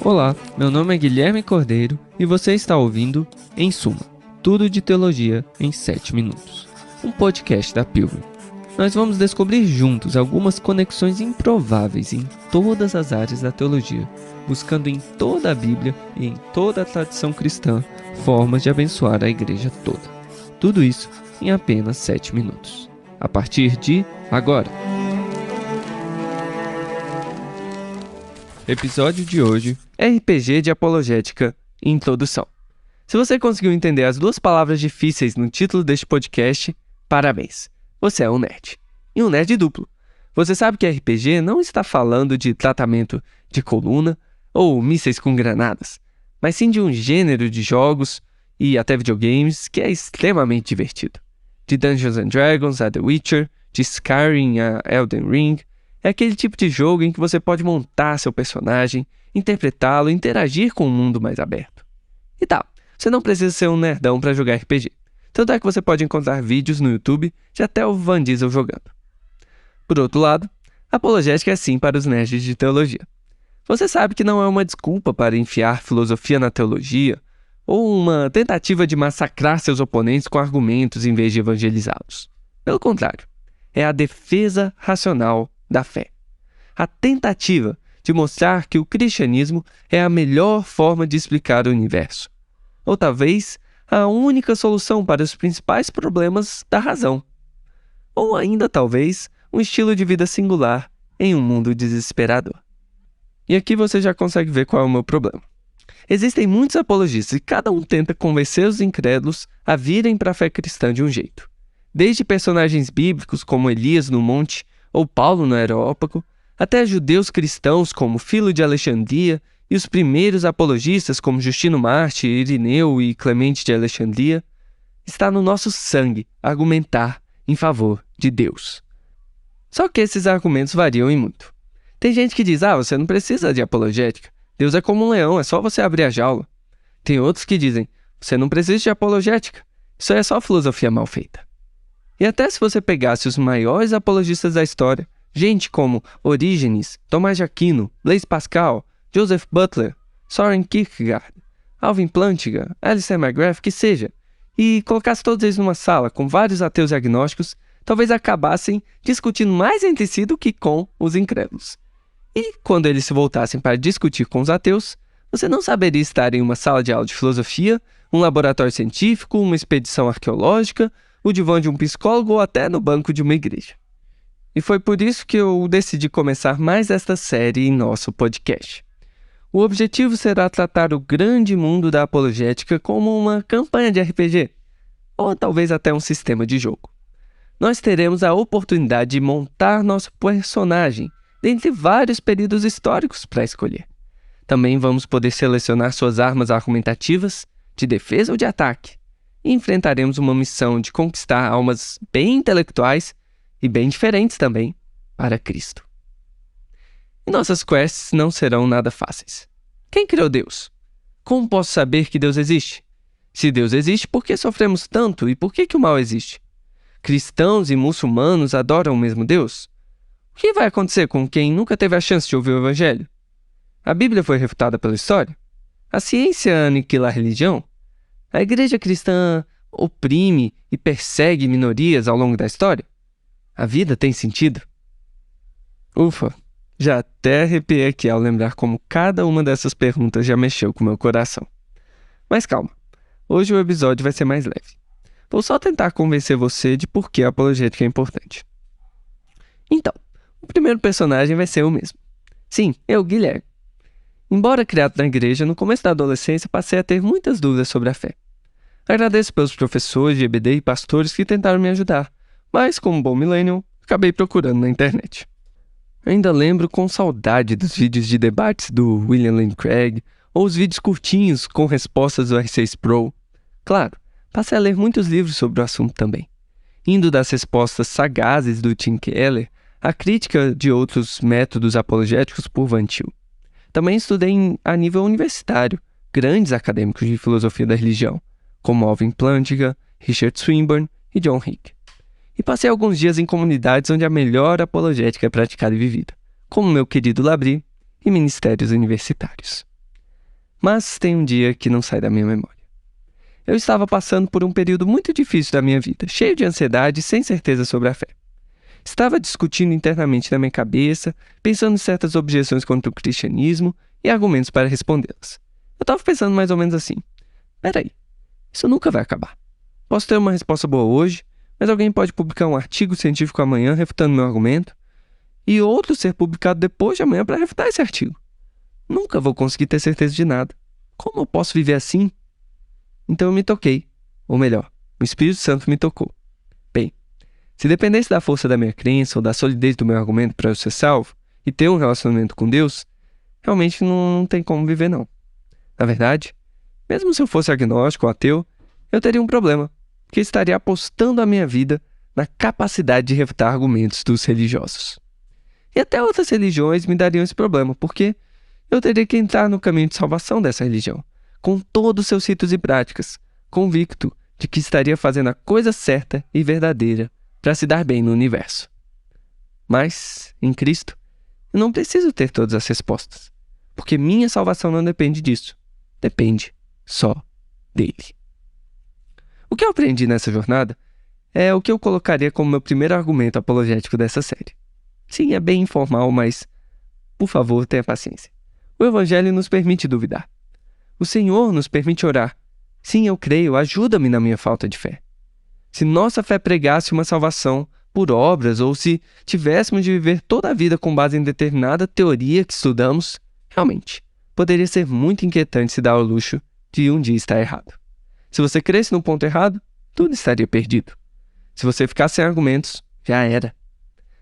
Olá, meu nome é Guilherme Cordeiro e você está ouvindo Em Suma, tudo de teologia em 7 minutos, um podcast da Pilgrim. Nós vamos descobrir juntos algumas conexões improváveis em todas as áreas da teologia, buscando em toda a Bíblia e em toda a tradição cristã formas de abençoar a igreja toda. Tudo isso em apenas 7 minutos. A partir de agora. Episódio de hoje, RPG de Apologética e Introdução. Se você conseguiu entender as duas palavras difíceis no título deste podcast, parabéns, você é um nerd. E um nerd duplo. Você sabe que RPG não está falando de tratamento de coluna ou mísseis com granadas, mas sim de um gênero de jogos e até videogames que é extremamente divertido. De Dungeons & Dragons a The Witcher, de Skyrim a Elden Ring. É aquele tipo de jogo em que você pode montar seu personagem, interpretá-lo e interagir com um mundo mais aberto. E tal, você não precisa ser um nerdão para jogar RPG. Tanto é que você pode encontrar vídeos no YouTube de até o Van Diesel jogando. Por outro lado, a apologética é sim para os nerds de teologia. Você sabe que não é uma desculpa para enfiar filosofia na teologia ou uma tentativa de massacrar seus oponentes com argumentos em vez de evangelizá-los. Pelo contrário, é a defesa racional da fé. A tentativa de mostrar que o cristianismo é a melhor forma de explicar o universo. Ou talvez a única solução para os principais problemas da razão. Ou ainda talvez um estilo de vida singular em um mundo desesperador. E aqui você já consegue ver qual é o meu problema. Existem muitos apologistas e cada um tenta convencer os incrédulos a virem para a fé cristã de um jeito. Desde personagens bíblicos como Elias no monte ou Paulo no Areópago, até judeus cristãos como Filo de Alexandria e os primeiros apologistas como Justino Mártir, Irineu e Clemente de Alexandria, está no nosso sangue argumentar em favor de Deus. Só que esses argumentos variam e muito. Tem gente que diz, você não precisa de apologética, Deus é como um leão, é só você abrir a jaula. Tem outros que dizem, você não precisa de apologética, isso é só filosofia mal feita. E até se você pegasse os maiores apologistas da história, gente como Orígenes, Tomás de Aquino, Blaise Pascal, Joseph Butler, Soren Kierkegaard, Alvin Plantinga, Alistair McGrath, que seja, e colocasse todos eles numa sala com vários ateus e agnósticos, talvez acabassem discutindo mais entre si do que com os incrédulos. E quando eles se voltassem para discutir com os ateus, você não saberia estar em uma sala de aula de filosofia, um laboratório científico, uma expedição arqueológica, o divã de um psicólogo ou até no banco de uma igreja. E foi por isso que eu decidi começar mais esta série em nosso podcast. O objetivo será tratar o grande mundo da apologética como uma campanha de RPG, ou talvez até um sistema de jogo. Nós teremos a oportunidade de montar nosso personagem dentre vários períodos históricos para escolher. Também vamos poder selecionar suas armas argumentativas, de defesa ou de ataque. E enfrentaremos uma missão de conquistar almas bem intelectuais e bem diferentes também para Cristo. E nossas quests não serão nada fáceis. Quem criou Deus? Como posso saber que Deus existe? Se Deus existe, por que sofremos tanto e por que o mal existe? Cristãos e muçulmanos adoram o mesmo Deus? O que vai acontecer com quem nunca teve a chance de ouvir o Evangelho? A Bíblia foi refutada pela história? A ciência aniquila a religião? A igreja cristã oprime e persegue minorias ao longo da história? A vida tem sentido? Ufa, já até arrepiei aqui ao lembrar como cada uma dessas perguntas já mexeu com meu coração. Mas calma, hoje o episódio vai ser mais leve. Vou só tentar convencer você de por que a apologética é importante. Então, o primeiro personagem vai ser eu mesmo. Sim, eu, Guilherme. Embora criado na igreja, no começo da adolescência passei a ter muitas dúvidas sobre a fé. Agradeço pelos professores de EBD e pastores que tentaram me ajudar, mas como bom millennial, acabei procurando na internet. Ainda lembro com saudade dos vídeos de debates do William Lane Craig ou os vídeos curtinhos com respostas do R6 Pro. Claro, passei a ler muitos livros sobre o assunto também, indo das respostas sagazes do Tim Keller à crítica de outros métodos apologéticos por Van Til. Também estudei a nível universitário grandes acadêmicos de filosofia da religião, como Alvin Plantinga, Richard Swinburne e John Hick. E passei alguns dias em comunidades onde a melhor apologética é praticada e vivida, como meu querido Labri e ministérios universitários. Mas tem um dia que não sai da minha memória. Eu estava passando por um período muito difícil da minha vida, cheio de ansiedade e sem certeza sobre a fé. Estava discutindo internamente na minha cabeça, pensando em certas objeções contra o cristianismo e argumentos para respondê-las. Eu estava pensando mais ou menos assim: peraí, isso nunca vai acabar. Posso ter uma resposta boa hoje, mas alguém pode publicar um artigo científico amanhã refutando meu argumento, e outro ser publicado depois de amanhã para refutar esse artigo. Nunca vou conseguir ter certeza de nada. Como eu posso viver assim? Então eu me toquei. Ou melhor, o Espírito Santo me tocou. Bem, se dependesse da força da minha crença ou da solidez do meu argumento para eu ser salvo e ter um relacionamento com Deus, realmente não tem como viver não. Na verdade, mesmo se eu fosse agnóstico ou ateu, eu teria um problema, porque estaria apostando a minha vida na capacidade de refutar argumentos dos religiosos. E até outras religiões me dariam esse problema, porque eu teria que entrar no caminho de salvação dessa religião, com todos os seus ritos e práticas, convicto de que estaria fazendo a coisa certa e verdadeira para se dar bem no universo. Mas, em Cristo, eu não preciso ter todas as respostas, porque minha salvação não depende disso. Depende só dele. O que eu aprendi nessa jornada é o que eu colocaria como meu primeiro argumento apologético dessa série. Sim, é bem informal, mas, por favor, tenha paciência. O Evangelho nos permite duvidar. O Senhor nos permite orar. Sim, eu creio, ajuda-me na minha falta de fé. Se nossa fé pregasse uma salvação por obras ou se tivéssemos de viver toda a vida com base em determinada teoria que estudamos, realmente, poderia ser muito inquietante se dar ao luxo de um dia estar errado. Se você cresce no ponto errado, tudo estaria perdido. Se você ficar sem argumentos, já era.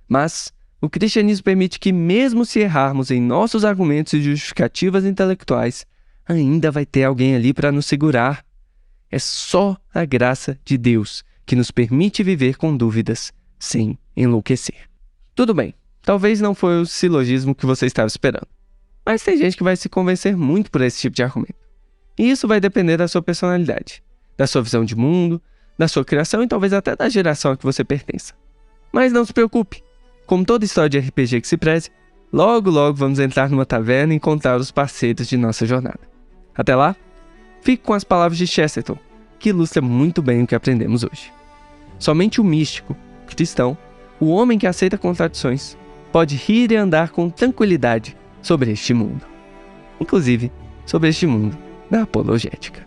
Mas o cristianismo permite que, mesmo se errarmos em nossos argumentos e justificativas intelectuais, ainda vai ter alguém ali para nos segurar. É só a graça de Deus que nos permite viver com dúvidas sem enlouquecer. Tudo bem, talvez não foi o silogismo que você estava esperando, mas tem gente que vai se convencer muito por esse tipo de argumento. E isso vai depender da sua personalidade, da sua visão de mundo, da sua criação e talvez até da geração a que você pertença. Mas não se preocupe, como toda história de RPG que se preze, logo vamos entrar numa taverna e encontrar os parceiros de nossa jornada. Até lá, fique com as palavras de Chesterton, que ilustra muito bem o que aprendemos hoje. Somente o místico, cristão, o homem que aceita contradições, pode rir e andar com tranquilidade sobre este mundo. Inclusive, sobre este mundo da apologética.